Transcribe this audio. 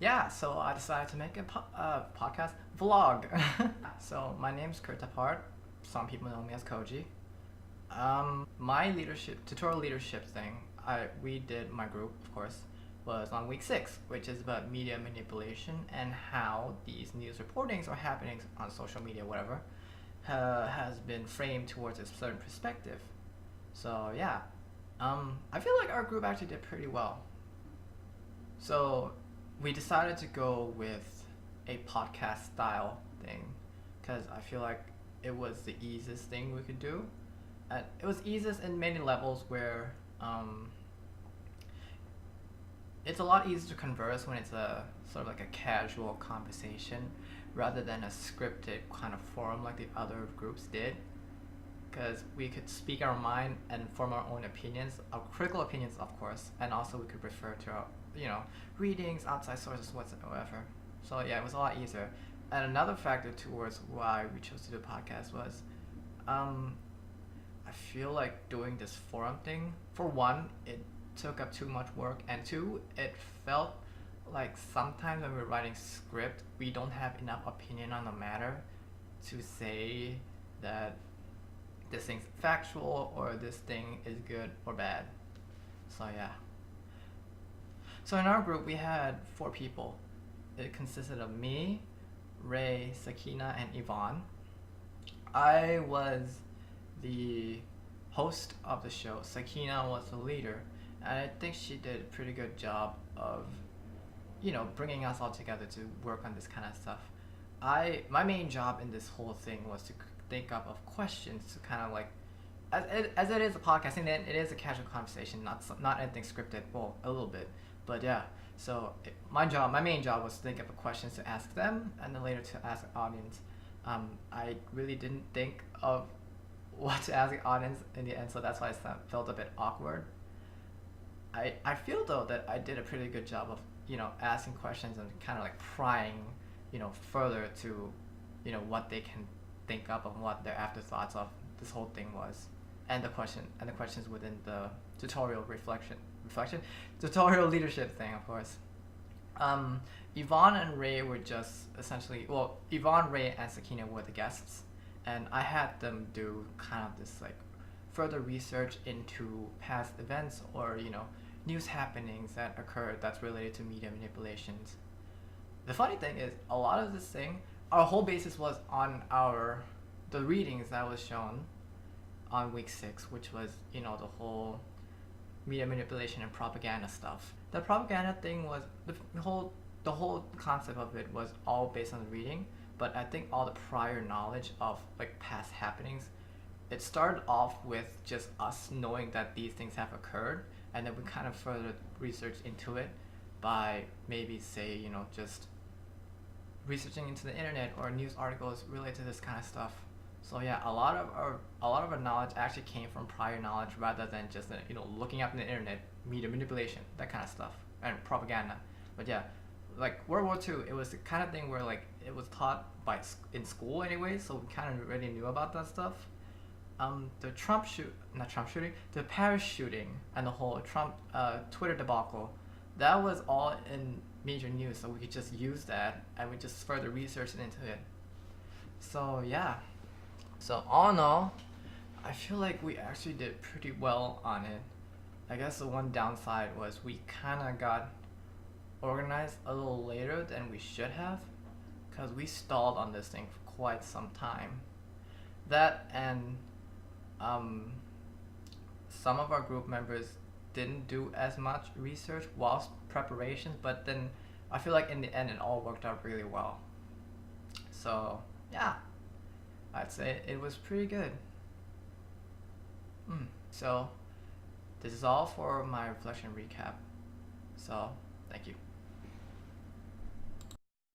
Yeah, so I decided to make a podcast vlog. So my name's Kurt Tapart. Some people know me as Koji. My tutorial leadership thing, we did, my group, of course, was on week 6, which is about media manipulation and how these news reportings or happenings on social media, whatever, has been framed towards a certain perspective. So yeah, I feel like our group actually did pretty well. So we decided to go with a podcast style thing because I feel like it was the easiest thing we could do. And it was easiest in many levels where it's a lot easier to converse when it's a sort of like a casual conversation rather than a scripted kind of forum like the other groups did, because we could speak our mind and form our own opinions, our critical opinions, of course, and also we could refer to our, readings, outside sources, whatsoever. So yeah, it was a lot easier. And another factor towards why we chose to do a podcast was, I feel like doing this forum thing, for one, it took up too much work, and two, it felt like sometimes when we're writing script, we don't have enough opinion on the matter to say that this thing's factual or this thing is good or bad. So yeah. So in our group we had 4 people. It consisted of me, Ray, Sakina, and Yvonne. I was the host of the show. Sakina was the leader, and I think she did a pretty good job of, bringing us all together to work on this kind of stuff. My main job in this whole thing was to think up of questions to kind of like, as it is a podcast, and it is a casual conversation, not anything scripted. Well, a little bit, but yeah. So my main job was to think up of questions to ask them, and then later to ask the audience. I really didn't think of what to ask the audience in the end, so that's why it felt a bit awkward. I feel though that I did a pretty good job of asking questions and kind of like prying further to what they can think up of what their afterthoughts of this whole thing was, and the questions within the tutorial reflection tutorial leadership thing, of course. Yvonne and Ray were just essentially, Yvonne, Ray, and Sakina were the guests, and I had them do kind of this like further research into past events or news happenings that occurred that's related to media manipulations. The funny thing is, a lot of this thing, our whole basis was on the readings that was shown on week 6, which was the whole media manipulation and propaganda stuff. The propaganda thing was the whole concept of it was all based on the reading, but I think all the prior knowledge of like past happenings, it started off with just us knowing that these things have occurred, and then we kind of further researched into it by maybe say just researching into the internet or news articles related to this kind of stuff. So yeah, a lot of our knowledge actually came from prior knowledge rather than just looking up in the internet, media manipulation, that kind of stuff, and propaganda. But yeah, like World War II, it was the kind of thing where like it was taught in school anyway, so we kind of already knew about that stuff. The Paris shooting and the whole Trump Twitter debacle, that was all in major news, so we could just use that and we just further research into it. So yeah. So all in all, I feel like we actually did pretty well on it. I guess the one downside was we kind of got organized a little later than we should have, because we stalled on this thing for quite some time. That and some of our group members didn't do as much research whilst preparations, but then I feel like in the end it all worked out really well. So yeah, I'd say it was pretty good. So this is all for my reflection recap. So thank you.